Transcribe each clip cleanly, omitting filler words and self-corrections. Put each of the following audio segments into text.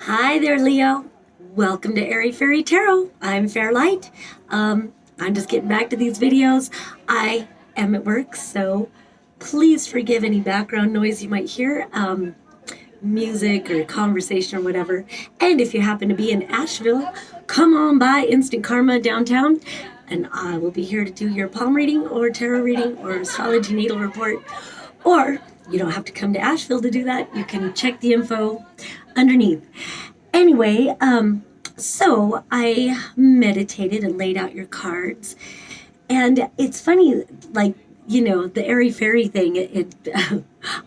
Hi there, Leo. Welcome to Airy Fairy Tarot. I'm Fairlight. I'm just getting back to these videos. I am at work, so please forgive any background noise you might hear, music or conversation or whatever. And if you happen to be in Asheville, come on by Instant Karma downtown, and I will be here to do your palm reading or tarot reading or astrology natal report. Or you don't have to come to Asheville to do that. You can check the info underneath. Anyway, so I meditated and laid out your cards. And it's funny, like, the airy fairy thing,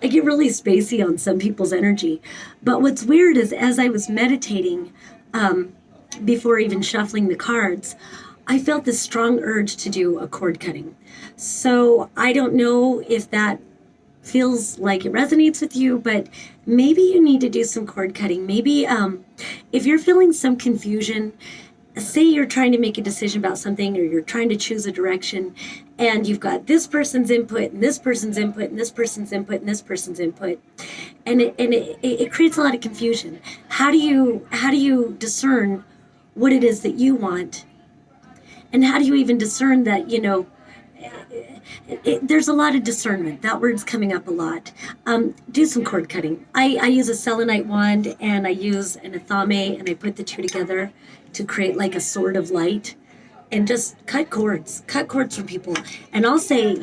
I get really spacey on some people's energy. But what's weird is as I was meditating, before even shuffling the cards, I felt this strong urge to do a cord cutting. So I don't know if that feels like it resonates with you, but maybe you need to do some cord cutting. Maybe if you're feeling some confusion, say you're trying to make a decision about something or you're trying to choose a direction and you've got this person's input and this person's input and this person's input and this person's input, and it creates a lot of confusion. How do you discern what it is that you want? And how do you even discern that, there's a lot of discernment. That word's coming up a lot. Do some cord cutting. I use a selenite wand and I use an athame and I put the two together to create like a sword of light and just cut cords from people. And I'll say,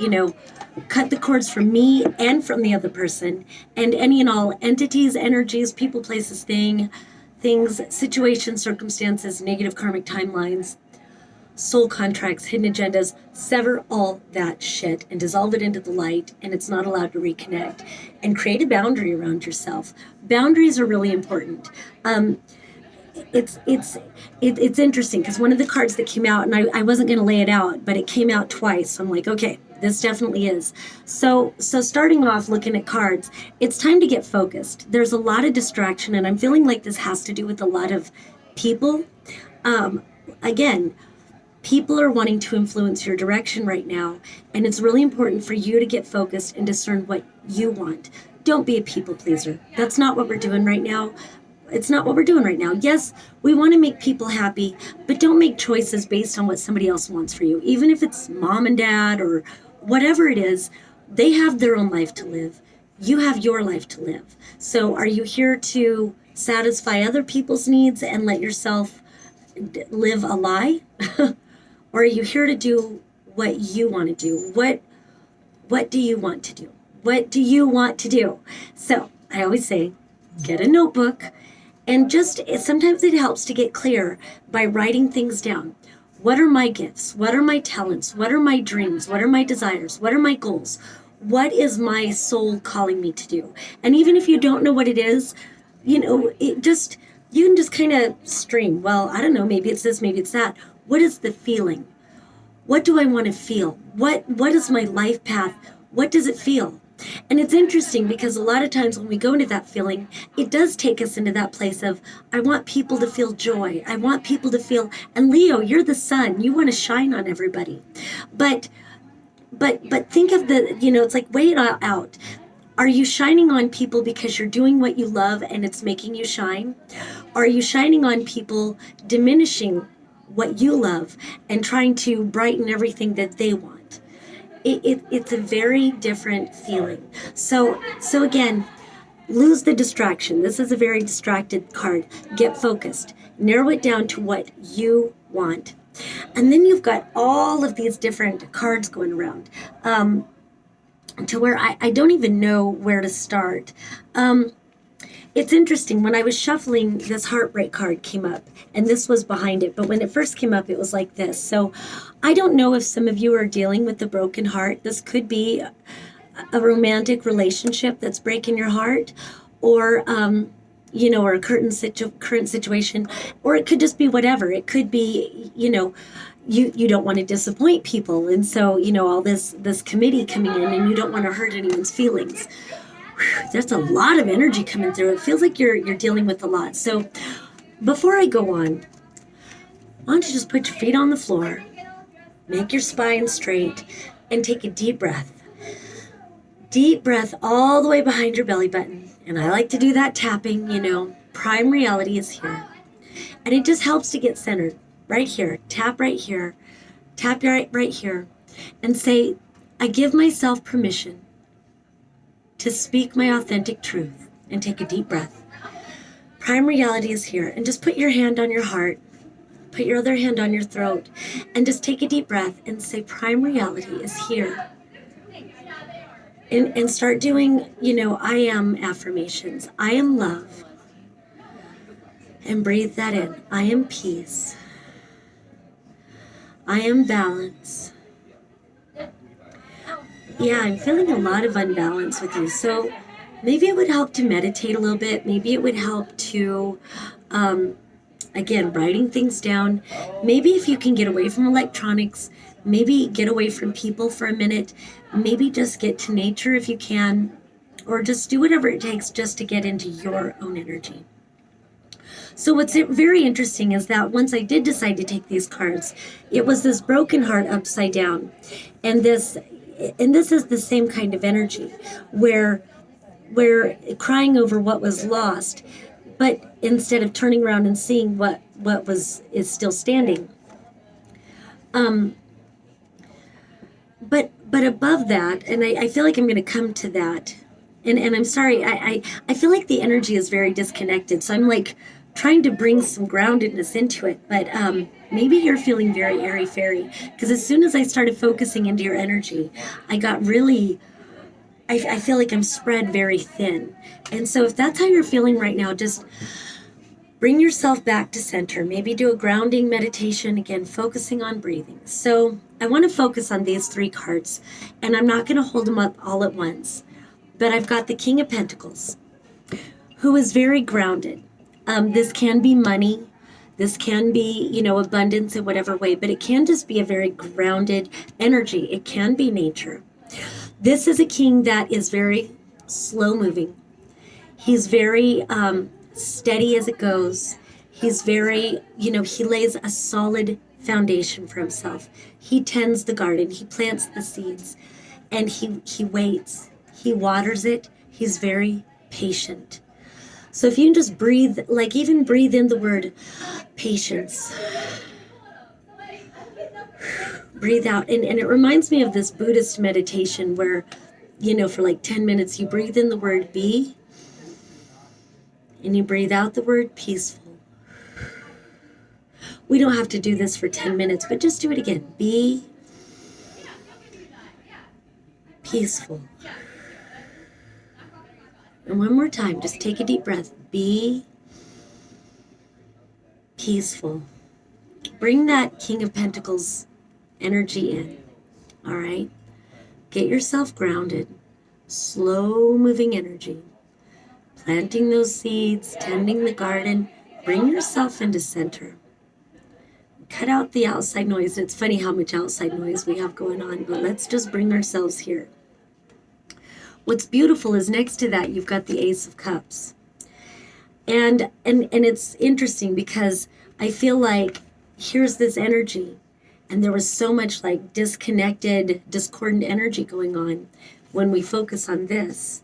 cut the cords from me and from the other person and any and all entities, energies, people, places, things, situations, circumstances, negative karmic timelines, soul contracts, hidden agendas. Sever all that shit and dissolve it into the light, and it's not allowed to reconnect. And create a boundary around yourself. Boundaries are really important. It's interesting because one of the cards that came out, and I wasn't going to lay it out, but it came out twice. So I'm like, okay, this definitely is. So starting off looking at cards, it's time to get focused. There's a lot of distraction, and I'm feeling like this has to do with a lot of people. Again, people are wanting to influence your direction right now, and it's really important for you to get focused and discern what you want. Don't be a people pleaser. That's not what we're doing right now. It's not what we're doing right now. Yes, we want to make people happy, but don't make choices based on what somebody else wants for you. Even if it's mom and dad or whatever it is, they have their own life to live. You have your life to live. So are you here to satisfy other people's needs and let yourself live a lie? Or are you here to do what you want to do? What do you want to do? What do you want to do? So I always say, get a notebook, and just sometimes it helps to get clear by writing things down. What are my gifts? What are my talents? What are my dreams? What are my desires? What are my goals? What is my soul calling me to do? And even if you don't know what it is, you can just kind of stream. Well, I don't know, maybe it's this, maybe it's that. What is the feeling? What do I want to feel? What is my life path? What does it feel? And it's interesting because a lot of times when we go into that feeling, it does take us into that place of, I want people to feel joy. I want people to feel, and Leo, you're the sun. You want to shine on everybody. But think of it's like, weigh it all out. Are you shining on people because you're doing what you love and it's making you shine? Are you shining on people diminishing what you love and trying to brighten everything that they want? It's a very different feeling. So again, lose the distraction. This is a very distracted card. Get focused. Narrow it down to what you want. And then you've got all of these different cards going around, to where I don't even know where to start. It's interesting, when I was shuffling, this heartbreak card came up, and this was behind it. But when it first came up, it was like this. So I don't know if some of you are dealing with the broken heart. This could be a romantic relationship that's breaking your heart, or or a current situation, or it could just be whatever. It could be, you don't want to disappoint people, and so all this committee coming in, and you don't want to hurt anyone's feelings. There's a lot of energy coming through. It feels like you're dealing with a lot. So before I go on, why don't you just put your feet on the floor, make your spine straight, and take a deep breath. Deep breath all the way behind your belly button. And I like to do that tapping, prime reality is here. And it just helps to get centered right here. Tap right here. Tap right here. And say, I give myself permission to speak my authentic truth. And take a deep breath. Prime reality is here. And just put your hand on your heart. Put your other hand on your throat. And just take a deep breath and say, prime reality is here. And start doing, I am affirmations. I am love. And breathe that in. I am peace. I am balance. Yeah, I'm feeling a lot of unbalance with you. So maybe it would help to meditate a little bit. Maybe it would help to, again, writing things down. Maybe if you can get away from electronics, maybe get away from people for a minute. Maybe just get to nature if you can, or just do whatever it takes just to get into your own energy. So what's very interesting is that once I did decide to take these cards, it was this broken heart upside down. And this is the same kind of energy where we're crying over what was lost, but instead of turning around and seeing what is still standing. But above that, and I feel like I'm going to come to that, and I'm sorry, I feel like the energy is very disconnected, so I'm like trying to bring some groundedness into it, but maybe you're feeling very airy-fairy, because as soon as I started focusing into your energy, I got really, I feel like I'm spread very thin, and so if that's how you're feeling right now, just bring yourself back to center. Maybe do a grounding meditation, again, focusing on breathing. So I want to focus on these 3 cards, and I'm not going to hold them up all at once. But I've got the King of Pentacles, who is very grounded. This can be money. This can be, abundance in whatever way, but it can just be a very grounded energy. It can be nature. This is a king that is very slow moving. He's very steady as it goes. He's very, he lays a solid foundation for himself. He tends the garden. He plants the seeds, and he waits. He waters it. He's very patient. So if you can just breathe, like even breathe in the word patience. Breathe out. And it reminds me of this Buddhist meditation where, for like 10 minutes, you breathe in the word be, and you breathe out the word peaceful. We don't have to do this for 10 minutes, but just do it again. Be peaceful. And one more time, just take a deep breath. Be peaceful. Bring that King of Pentacles energy in. All right? Get yourself grounded. Slow moving energy. Planting those seeds, tending the garden. Bring yourself into center. Cut out the outside noise. It's funny how much outside noise we have going on, but let's just bring ourselves here. What's beautiful is next to that, you've got the Ace of Cups. And it's interesting because I feel like here's this energy, and there was so much like disconnected, discordant energy going on when we focus on this.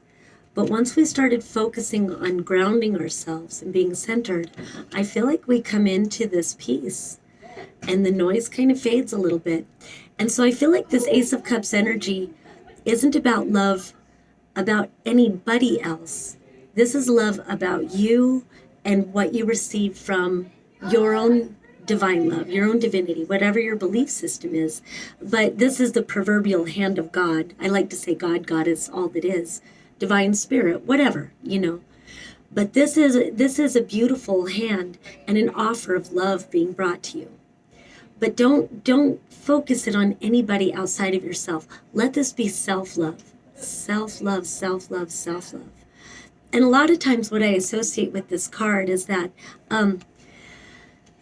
But once we started focusing on grounding ourselves and being centered, I feel like we come into this peace and the noise kind of fades a little bit. And so I feel like this Ace of Cups energy isn't about love about anybody else. This is love about you and what you receive from your own divine love, your own divinity, whatever your belief system is. But this is the proverbial hand of God. I like to say God, Goddess, all that is. Divine spirit, whatever, But this is a beautiful hand and an offer of love being brought to you. But don't focus it on anybody outside of yourself. Let this be self-love. Self-love, self-love, self-love. And a lot of times what I associate with this card is that, and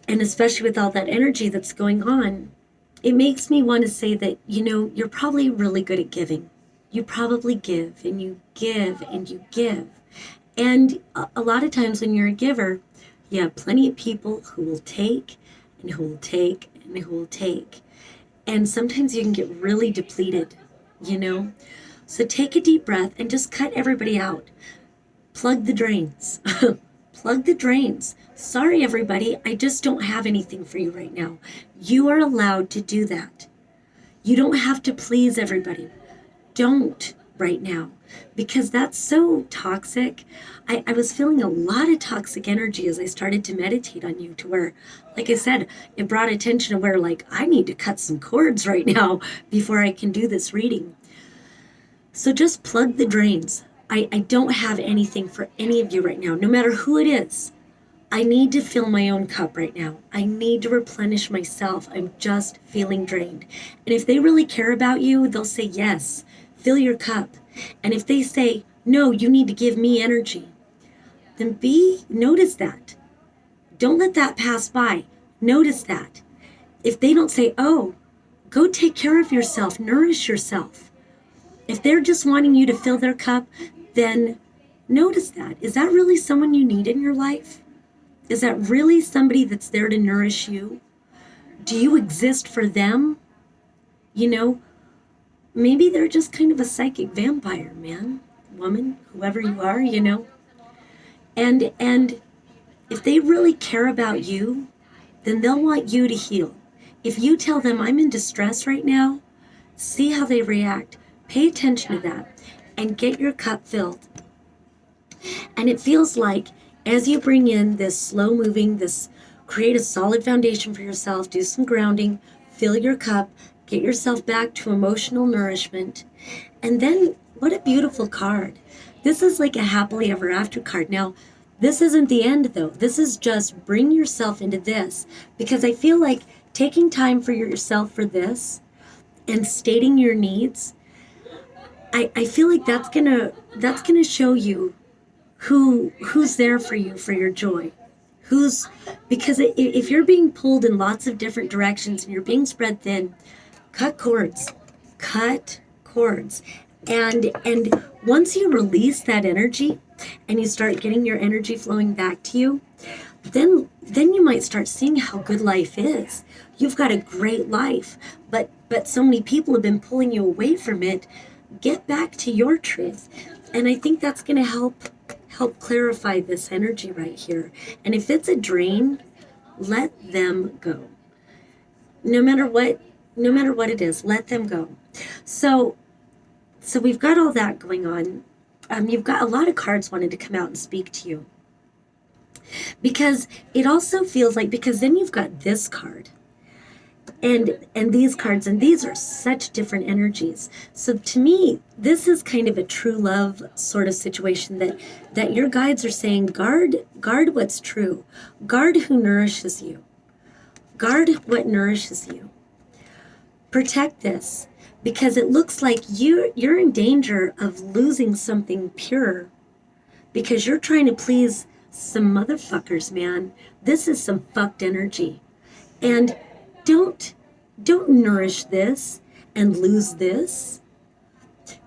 especially with all that energy that's going on, it makes me want to say that, you're probably really good at giving. You probably give and you give and you give. And a lot of times when you're a giver, you have plenty of people who will take and who will take and who will take. And sometimes you can get really depleted, So take a deep breath and just cut everybody out. plug the drains. Plug the drains. Sorry, everybody, I just don't have anything for you right now. You are allowed to do that. You don't have to please everybody. Don't right now, because that's so toxic. I was feeling a lot of toxic energy as I started to meditate on you, to where, like I said, it brought attention to where, like, I need to cut some cords right now before I can do this reading. So just plug the drains. I don't have anything for any of you right now, no matter who it is. I need to fill my own cup right now. I need to replenish myself. I'm just feeling drained. And if they really care about you, they'll say, yes, fill your cup. And if they say, no, you need to give me energy, then notice that. Don't let that pass by. Notice that. If they don't say, oh, go take care of yourself, nourish yourself. If they're just wanting you to fill their cup, then notice that. Is that really someone you need in your life? Is that really somebody that's there to nourish you? Do you exist for them? You know, maybe they're just kind of a psychic vampire, man, woman, whoever you are, you know. And if they really care about you, then they'll want you to heal. If you tell them, I'm in distress right now, see how they react. Pay attention to that and get your cup filled. And it feels like as you bring in this slow moving, create a solid foundation for yourself, do some grounding, fill your cup, get yourself back to emotional nourishment. And then what a beautiful card. This is like a happily ever after card. Now, this isn't the end though. This is just bring yourself into this, because I feel like taking time for yourself for this and stating your needs, I feel like that's gonna show you who's there for you, for your joy. Because if you're being pulled in lots of different directions and you're being spread thin, cut cords. And once you release that energy and you start getting your energy flowing back to you, then you might start seeing how good life is. You've got a great life, but so many people have been pulling you away from it. Get back to your truth. And I think that's going to help clarify this energy right here. And if it's a drain, let them go. No matter what it is, let them go. So we've got all that going on. You've got a lot of cards wanted to come out and speak to you. Because it also feels like, because then you've got this card and these cards, and these are such different energies. So to me, this is kind of a true love sort of situation that your guides are saying, guard what's true. Guard who nourishes you. Guard what nourishes you. Protect this, because it looks like you're in danger of losing something pure because you're trying to please some motherfuckers, man. This is some fucked energy. And don't nourish this and lose this.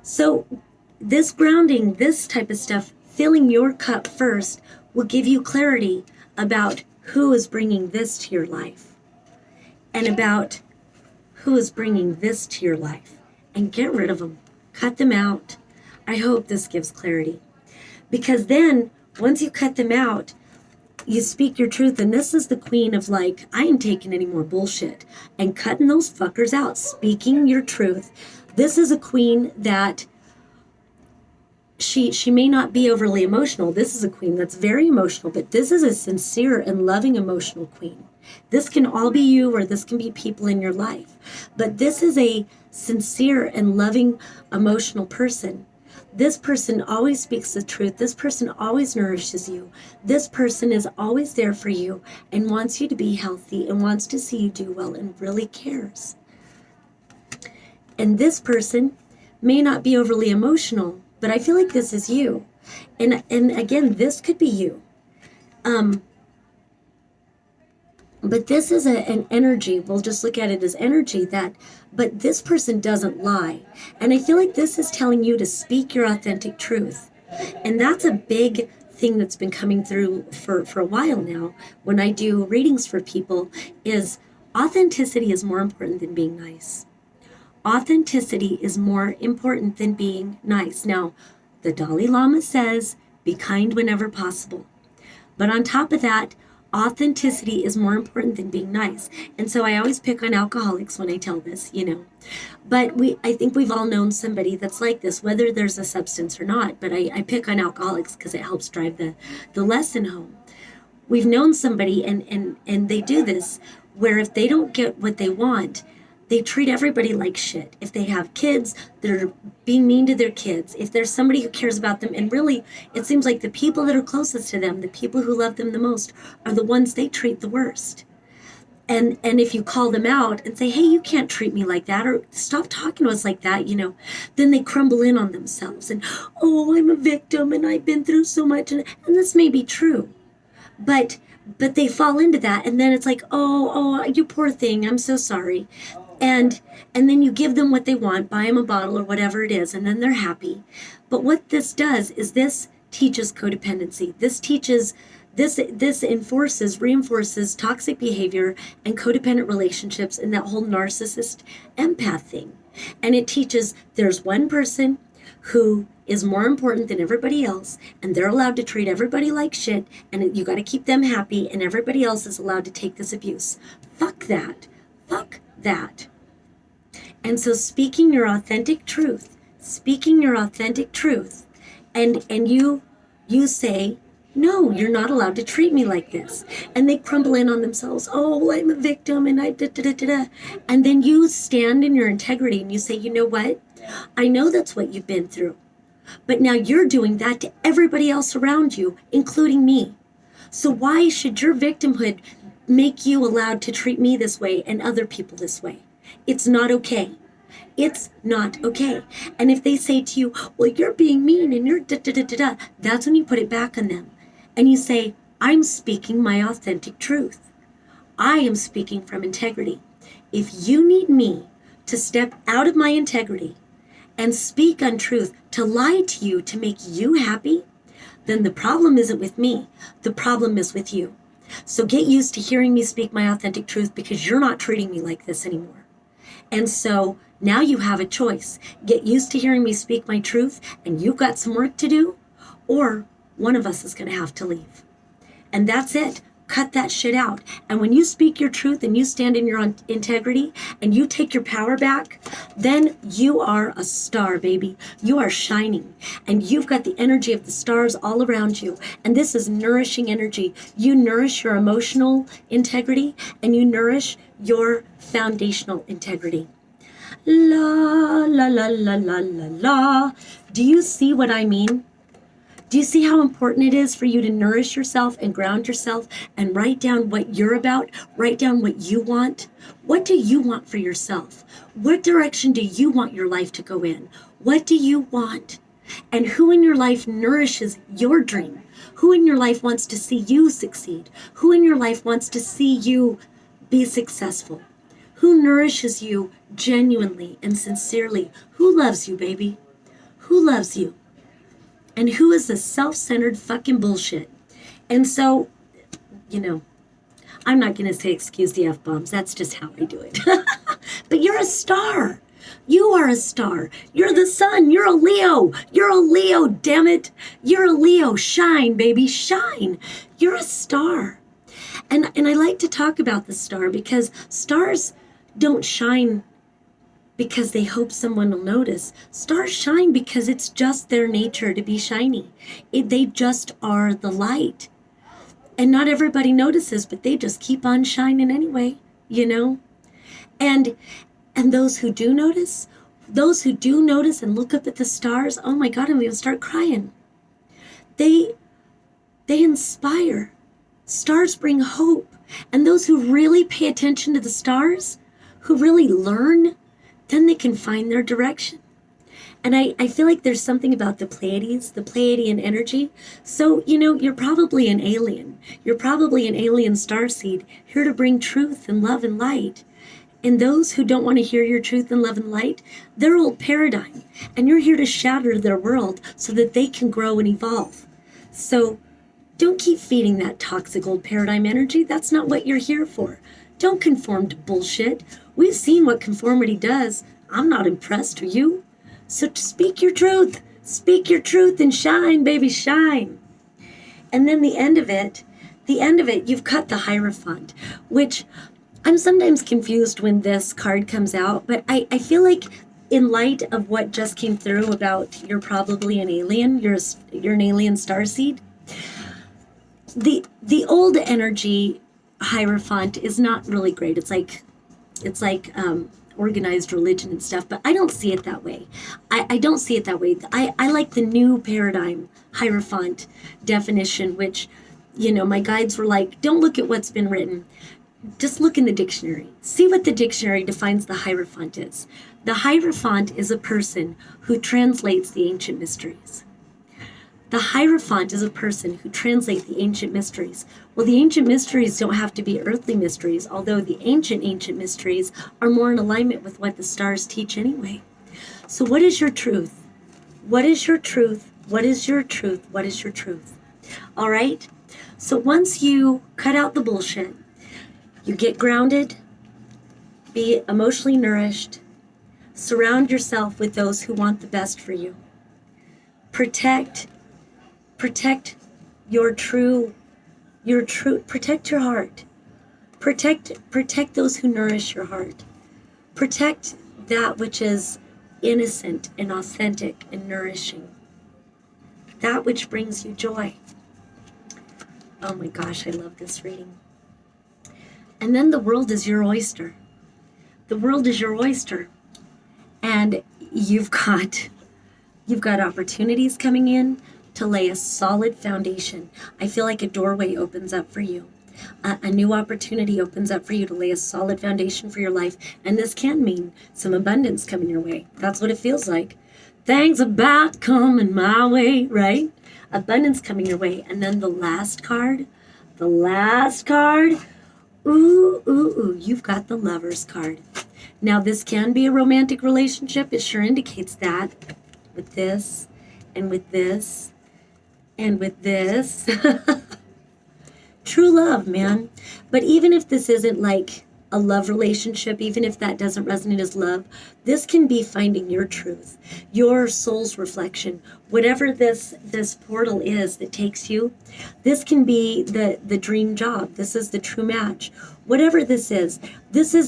So this grounding, this type of stuff, filling your cup first will give you clarity about who is bringing this to your life and about who is bringing this to your life. And get rid of them. Cut them out. I hope this gives clarity. Because then, once you cut them out, you speak your truth. And this is the queen of, like, I ain't taking any more bullshit. And cutting those fuckers out. Speaking your truth. This is a queen that she may not be overly emotional. This is a queen that's very emotional. But this is a sincere and loving emotional queen. This can all be you, or this can be people in your life. But this is a sincere and loving emotional person. This person always speaks the truth. This person always nourishes you. This person is always there for you and wants you to be healthy and wants to see you do well and really cares. And this person may not be overly emotional, but I feel like this is you. And again, this could be you. But this is an energy. We'll just look at it as energy but this person doesn't lie. And I feel like this is telling you to speak your authentic truth. And that's a big thing that's been coming through for a while now when I do readings for people, is authenticity is more important than being nice. Authenticity is more important than being nice. Now, the Dalai Lama says, Be kind whenever possible. But on top of that, authenticity is more important than being nice. And so I always pick on alcoholics when I tell this. But I think we've all known somebody that's like this, whether there's a substance or not. But I pick on alcoholics because it helps drive the lesson home. We've known somebody and they do this where if they don't get what they want, they treat everybody like shit. If they have kids, they're being mean to their kids. If there's somebody who cares about them, and really, it seems like the people that are closest to them, the people who love them the most, are the ones they treat the worst. And if you call them out and say, hey, you can't treat me like that, or stop talking to us like that, then they crumble in on themselves. And, oh, I'm a victim, and I've been through so much. And this may be true. But they fall into that, and then it's like, oh, you poor thing, I'm so sorry. And then you give them what they want, buy them a bottle or whatever it is, and then they're happy. But what this does is this teaches codependency. This reinforces toxic behavior and codependent relationships and that whole narcissist empath thing. And it teaches there's one person who is more important than everybody else, and they're allowed to treat everybody like shit, and you got to keep them happy, and everybody else is allowed to take this abuse. Fuck that. Fuck that. And so speaking your authentic truth, and you say, no, you're not allowed to treat me like this. And they crumble in on themselves. Oh, I'm a victim, and And then you stand in your integrity and you say, you know what? I know that's what you've been through. But now you're doing that to everybody else around you, including me. So why should your victimhood make you allowed to treat me this way and other people this way? It's not okay. It's not okay. And if they say to you, well, you're being mean and you're that's when you put it back on them. And you say, I'm speaking my authentic truth. I am speaking from integrity. If you need me to step out of my integrity and speak untruth, to lie to you to make you happy, then the problem isn't with me. The problem is with you. So get used to hearing me speak my authentic truth, because you're not treating me like this anymore. And so now you have a choice. Get used to hearing me speak my truth, and you've got some work to do, or one of us is going to have to leave. And that's it. Cut that shit out. And when you speak your truth and you stand in your integrity and you take your power back, then you are a star, baby. You are shining. And you've got the energy of the stars all around you. And this is nourishing energy. You nourish your emotional integrity and you nourish your foundational integrity. La, la, la, la, la, la, la. Do you see what I mean? Do you see how important it is for you to nourish yourself and ground yourself and write down what you're about? Write down what you want. What do you want for yourself? What direction do you want your life to go in? What do you want? And who in your life nourishes your dream? Who in your life wants to see you succeed? Who in your life wants to see you be successful? Who nourishes you genuinely and sincerely? Who loves you, baby? Who loves you? And who is the self-centered fucking bullshit? And so, I'm not going to say excuse the F-bombs. That's just how I do it. But you're a star. You are a star. You're the sun. You're a Leo. You're a Leo, damn it. You're a Leo. Shine, baby, shine. You're a star. And I like to talk about the star because stars don't shine because they hope someone will notice. Stars shine because it's just their nature to be shiny. They just are the light. And not everybody notices, but they just keep on shining anyway, And those who do notice and look up at the stars, oh my God, I'm going to start crying. They inspire. Stars bring hope. And those who really pay attention to the stars, who really learn, then they can find their direction. And I feel like there's something about the Pleiades, the Pleiadian energy. So, you're probably an alien. You're probably an alien starseed here to bring truth and love and light. And those who don't want to hear your truth and love and light, they're old paradigm. And you're here to shatter their world so that they can grow and evolve. So don't keep feeding that toxic old paradigm energy. That's not what you're here for. Don't conform to bullshit. We've seen what conformity does. I'm not impressed, are you? So speak your truth. Speak your truth and shine, baby, shine. And then the end of it, you've cut the Hierophant, which I'm sometimes confused when this card comes out, but I feel like in light of what just came through about you're probably an alien, you're an alien starseed, the old energy Hierophant is not really great. It's like organized religion and stuff, but I don't see it that way. I don't see it that way. I like the new paradigm Hierophant definition, which, my guides were like, don't look at what's been written. Just look in the dictionary. See what the dictionary defines the Hierophant is. The Hierophant is a person who translates the ancient mysteries. The Hierophant is a person who translates the ancient mysteries. Well, the ancient mysteries don't have to be earthly mysteries, although the ancient mysteries are more in alignment with what the stars teach anyway. So what is your truth? What is your truth? What is your truth? What is your truth? All right? So once you cut out the bullshit, you get grounded, be emotionally nourished, surround yourself with those who want the best for you. Protect your true, protect your heart. Protect those who nourish your heart. Protect that which is innocent and authentic and nourishing. That which brings you joy. Oh my gosh, I love this reading. And then the world is your oyster. The world is your oyster. And you've got opportunities coming in to lay a solid foundation. I feel like a doorway opens up for you. A new opportunity opens up for you to lay a solid foundation for your life. And this can mean some abundance coming your way. That's what it feels like. Things about coming my way, right? Abundance coming your way. And then the last card, ooh, you've got the Lover's card. Now, this can be a romantic relationship. It sure indicates that with this and with this and with this. True love, man. But even if this isn't like a love relationship, even if that doesn't resonate as love, this can be finding your truth, your soul's reflection. Whatever this portal is that takes you, this can be the dream job. This is the true match. Whatever this is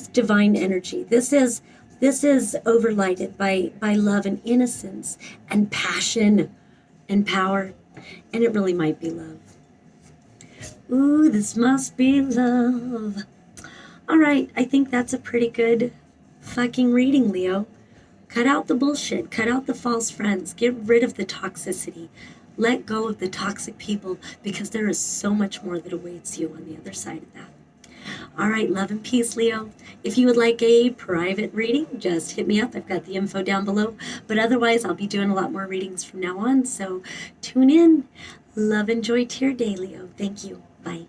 divine energy. This is overlighted by love and innocence and passion and power. And it really might be love. Ooh, this must be love. All right, I think that's a pretty good fucking reading, Leo. Cut out the bullshit. Cut out the false friends. Get rid of the toxicity. Let go of the toxic people, because there is so much more that awaits you on the other side of that. All right, love and peace, Leo. If you would like a private reading, just hit me up. I've got the info down below. But otherwise, I'll be doing a lot more readings from now on. So tune in. Love and joy to your day, Leo. Thank you. Bye.